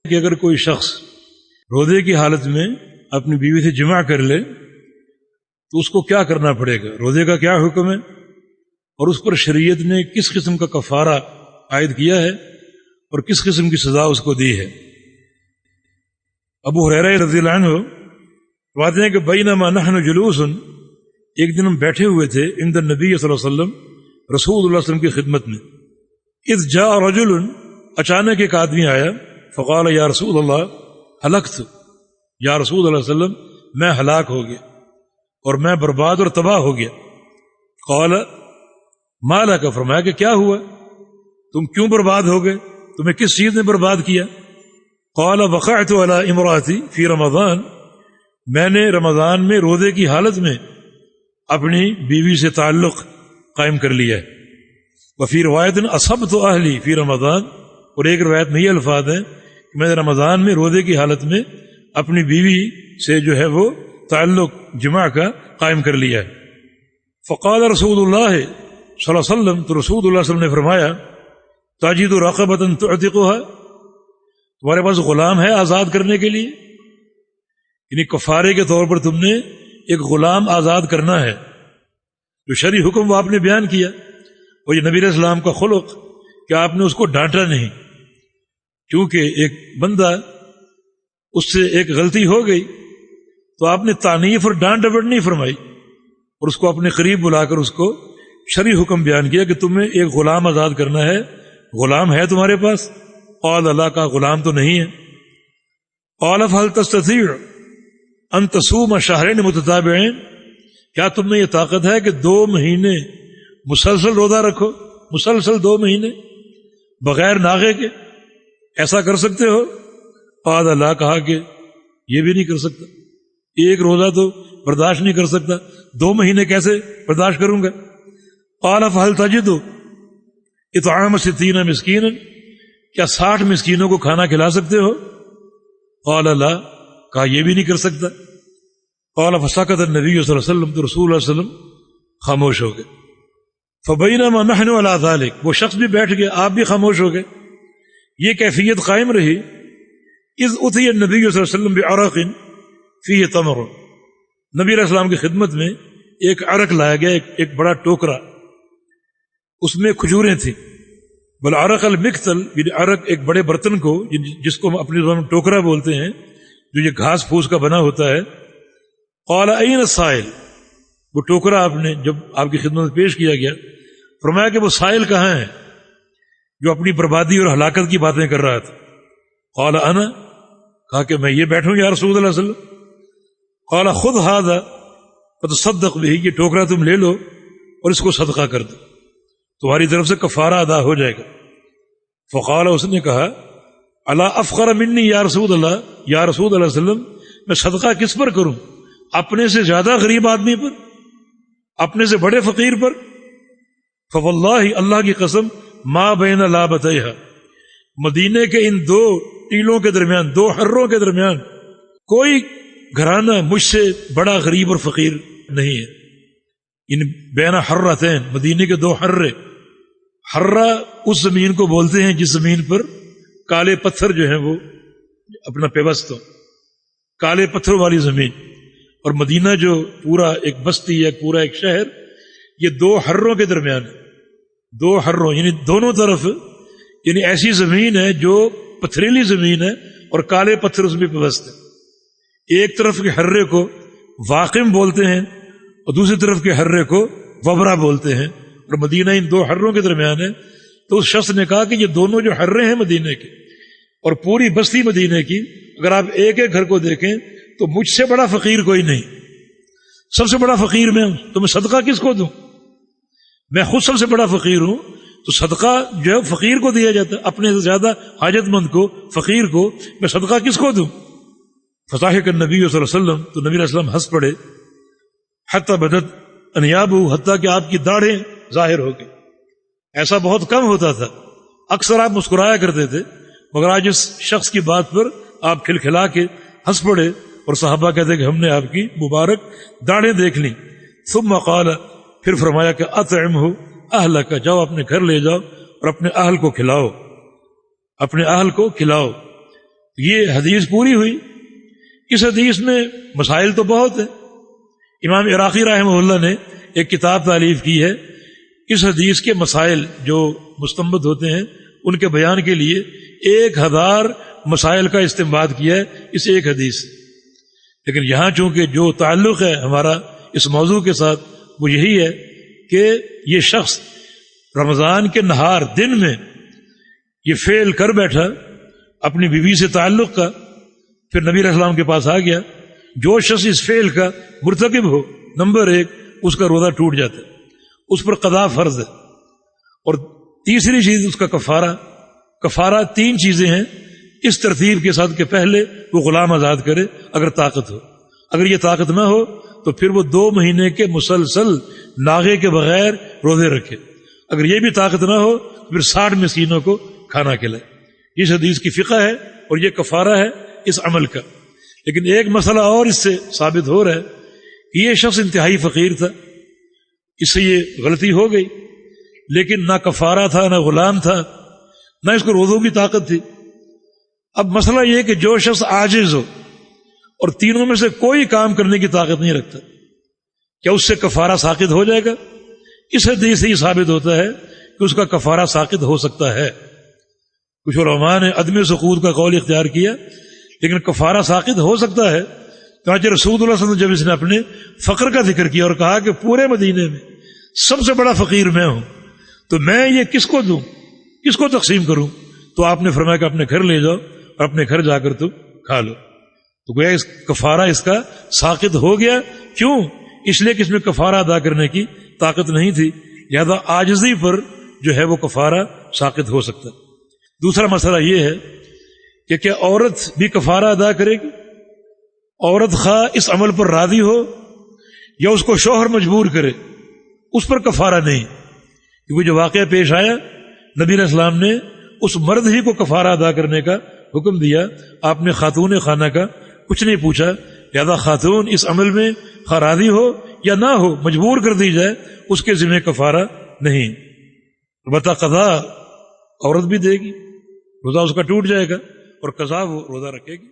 کہ اگر کوئی شخص روزے کی حالت میں اپنی بیوی سے جمع کر لے تو اس کو کیا کرنا پڑے گا، روزے کا کیا حکم ہے، اور اس پر شریعت نے کس قسم کا کفارہ عائد کیا ہے اور کس قسم کی سزا اس کو دی ہے۔ ابو ہریرہ رضی اللہ عنہ فرماتے ہیں کہ بینما نحن جلوس، ایک دن ہم بیٹھے ہوئے تھے عند النبی صلی اللہ علیہ وسلم، رسول اللہ صلی اللہ علیہ وسلم کی خدمت میں، اذ جاء رجل، اچانک ایک آدمی آیا، فقال یا رسول اللہ ہلکت، یا رسول اللہ صلی اللہ علیہ وسلم میں ہلاک ہو گیا اور میں برباد اور تباہ ہو گیا۔ قال ما لک، فرمایا کہ کیا ہوا، تم کیوں برباد ہو گئے، تمہیں کس چیز نے برباد کیا؟ قال وقعت علی امراتی فی رمضان، میں نے رمضان میں روزے کی حالت میں اپنی بیوی سے تعلق قائم کر لیا ہے۔ وفی روایت اصبت اہلی فی رمضان، اور ایک روایت میں یہ الفاظ ہیں کہ میں نے رمضان میں روزے کی حالت میں اپنی بیوی سے جو ہے وہ تعلق جماع کا قائم کر لیا ہے۔ فقال رسول اللہ صلی اللہ علیہ وسلم، تو رسول اللہ صلی اللہ علیہ وسلم نے فرمایا تجد رقبۃ تعتقها، تمہارے پاس غلام ہے آزاد کرنے کے لیے، یعنی کفارے کے طور پر تم نے ایک غلام آزاد کرنا ہے۔ جو شرعی حکم وہ آپ نے بیان کیا، اور یہ نبی علیہ السلام کا خلق کہ آپ نے اس کو ڈانٹا نہیں، کیونکہ ایک بندہ اس سے ایک غلطی ہو گئی تو آپ نے تعنیف اور ڈانٹ ڈپٹ نہیں فرمائی، اور اس کو اپنے قریب بلا کر اس کو شرعی حکم بیان کیا کہ تمہیں ایک غلام آزاد کرنا ہے۔ غلام ہے تمہارے پاس؟ قال اللہ، کا غلام تو نہیں ہے۔ قال فهل تستطيع ان تصوم شهرين متتابعين، کیا تم میں یہ طاقت ہے کہ 2 مہینے مسلسل روزہ رکھو، مسلسل 2 مہینے بغیر ناغے کے، ایسا کر سکتے ہو؟ قال اللہ، کہا کہ یہ بھی نہیں کر سکتا، ایک روزہ تو برداشت نہیں کر سکتا، 2 مہینے کیسے برداشت کروں گا؟ قال فهل تجد اطعام 60 مسکینا، کیا 60 مسکینوں کو کھانا کھلا سکتے ہو؟ قال لا، کہا یہ بھی نہیں کر سکتا۔ قال فسکت النبی صلی اللہ علیہ وسلم، تو رسول اللہ صلی اللہ علیہ وسلم خاموش ہو گئے۔ فبینما نحن علی ذلک، وہ شخص بھی بیٹھ گیا، آپ بھی خاموش ہو گئے، یہ کیفیت قائم رہی۔ اذ اتی النبی صلی اللہ علیہ وسلم بعرق فیہ تمر، نبی علیہ السلام کی خدمت میں ایک عرق لایا گیا، ایک بڑا ٹوکرا، اس میں کھجوریں تھیں۔ بالعرق المکتل، یعنی عرق ایک بڑے برتن کو، جس کو ہم اپنی زبان میں ٹوکرا بولتے ہیں، جو یہ گھاس پھوس کا بنا ہوتا ہے۔ قال این السائل، وہ ٹوکرا آپ نے جب آپ کی خدمت میں پیش کیا گیا، فرمایا کہ وہ سائل کہاں ہے جو اپنی بربادی اور ہلاکت کی باتیں کر رہا تھا؟ قال انا، کہا کہ میں یہ بیٹھوں یا رسول اللہ صلی اللہ علیہ وسلم۔ قال خذ هذا فتصدق به، یہ ٹوکرا تم لے لو اور اس کو صدقہ کر دو، تمہاری طرف سے کفارہ ادا ہو جائے گا۔ فقال، اس نے کہا الا افقر منی یا رسول اللہ، یا رسول اللہ صلی اللہ علیہ وسلم میں صدقہ کس پر کروں، اپنے سے زیادہ غریب آدمی پر، اپنے سے بڑے فقیر پر؟ فواللہ، اللہ کی قسم، ما بین لابتیہا، مدینے کے ان 2 ٹیلوں کے درمیان، 2 حروں کے درمیان کوئی گھرانہ مجھ سے بڑا غریب اور فقیر نہیں ہے۔ ان بین حرتین، مدینے کے 2 حرے، حرہ اس زمین کو بولتے ہیں جس زمین پر کالے پتھر جو ہیں وہ اپنا پیوست ہو، کالے پتھر والی زمین، اور مدینہ جو پورا ایک بستی ہے، پورا ایک شہر، یہ 2 حروں کے درمیان ہے، 2 حروں، یعنی دونوں طرف، یعنی ایسی زمین ہے جو پتھریلی زمین ہے اور کالے پتھر اس میں پیوست ہے۔ ایک طرف کے حرے کو واقم بولتے ہیں اور دوسری طرف کے حرے کو وبرا بولتے ہیں، اور مدینہ ان 2 حروں کے درمیان ہے۔ تو اس شخص نے کہا کہ یہ دونوں جو حرے ہیں مدینے کے اور پوری بستی مدینے کی، اگر آپ ایک ایک گھر کو دیکھیں تو مجھ سے بڑا فقیر کوئی نہیں، سب سے بڑا فقیر میں ہوں، تو میں صدقہ کس کو دوں؟ میں خود سب سے بڑا فقیر ہوں، تو صدقہ جو ہے فقیر کو دیا جاتا ہے، اپنے سے زیادہ حاجت مند کو، فقیر کو میں صدقہ کس کو دوں؟ فضحک النبی صلی اللہ علیہ وسلم، تو نبی علیہ السلام ہنس پڑے، حتی بدت انیابہ، حتیٰ کہ آپ کی داڑھیں ظاہر ہو گئی۔ ایسا بہت کم ہوتا تھا، اکثر آپ مسکرایا کرتے تھے، مگر آج اس شخص کی بات پر آپ کھلکھلا کے ہنس پڑے، اور صحابہ کہتے کہ ہم نے آپ کی مبارک داڑھیں دیکھ لیں۔ ثم قال، پھر فرمایا کہ اطعمہ اہلک، جاؤ اپنے گھر لے جاؤ اور اپنے اہل کو کھلاؤ، اپنے اہل کو کھلاؤ۔ یہ حدیث پوری ہوئی. اس حدیث میں مسائل تو بہت ہیں. امام عراقی رحمہ اللہ نے ایک کتاب تالیف کی ہے اس حدیث کے مسائل جو مستنبط ہوتے ہیں ان کے بیان کے لیے 1000 مسائل کا استنباط کیا ہے اس ایک حدیث. لیکن یہاں چونکہ جو تعلق ہے ہمارا اس موضوع کے ساتھ وہ یہی ہے کہ یہ شخص رمضان کے نہار دن میں یہ فعل کر بیٹھا اپنی بیوی سے تعلق کا، پھر نبی علیہ السلام کے پاس آ گیا. جو شخص اس فعل کا مرتکب ہو، نمبر 1 اس کا روزہ ٹوٹ جاتا ہے، اس پر قضا فرض ہے. اور تیسری چیز اس کا کفارہ 3 چیزیں ہیں اس ترتیب کے ساتھ کہ پہلے وہ غلام آزاد کرے اگر طاقت ہو. اگر یہ طاقت نہ ہو تو پھر وہ 2 مہینے کے مسلسل ناغے کے بغیر روزے رکھے. اگر یہ بھی طاقت نہ ہو تو پھر 60 مسکینوں کو کھانا کھلائے. اس حدیث کی فقہ ہے اور یہ کفارہ ہے اس عمل کا. لیکن ایک مسئلہ اور اس سے ثابت ہو رہا ہے کہ یہ شخص انتہائی فقیر تھا، اس سے یہ غلطی ہو گئی، لیکن نہ کفارہ تھا، نہ غلام تھا، نہ اس کو روزوں کی طاقت تھی. اب مسئلہ یہ کہ جو شخص عاجز ہو اور تینوں میں سے کوئی کام کرنے کی طاقت نہیں رکھتا، کیا اس سے کفارہ ساقط ہو جائے گا؟ اس حدیث سے یہ ثابت ہوتا ہے کہ اس کا کفارہ ساقط ہو سکتا ہے. کچھ علماء نے عدم سقوط کا قول اختیار کیا، لیکن کفارہ ساقط ہو سکتا ہے. چنانچہ رسول اللہ صلی اللہ علیہ وسلم جب اس نے اپنے فقر کا ذکر کیا اور کہا کہ پورے مدینے میں سب سے بڑا فقیر میں ہوں، تو میں یہ کس کو دوں، کس کو تقسیم کروں؟ تو آپ نے فرمایا کہ اپنے گھر لے جاؤ اور اپنے گھر جا کر تم کھا لو. تو گویا اس کفارہ اس کا ساقط ہو گیا. کیوں؟ اس لیے کہ اس میں کفارہ ادا کرنے کی طاقت نہیں تھی، لہذا عاجزی پر جو ہے وہ کفارہ ساقط ہو سکتا. دوسرا مسئلہ یہ ہے کہ کیا عورت بھی کفارہ ادا کرے گی؟ عورت خواہ اس عمل پر راضی ہو یا اس کو شوہر مجبور کرے، اس پر کفارہ نہیں. کیونکہ جو واقعہ پیش آیا نبی علیہ السلام نے اس مرد ہی کو کفارہ ادا کرنے کا حکم دیا، آپ نے خاتون خانہ کا کچھ نہیں پوچھا. لہذا خاتون اس عمل میں خواہ راضی ہو یا نہ ہو، مجبور کر دی جائے، اس کے ذمہ کفارہ نہیں. البتہ قضا عورت بھی دے گی، روزہ اس کا ٹوٹ جائے گا اور قضا وہ روزہ رکھے گی.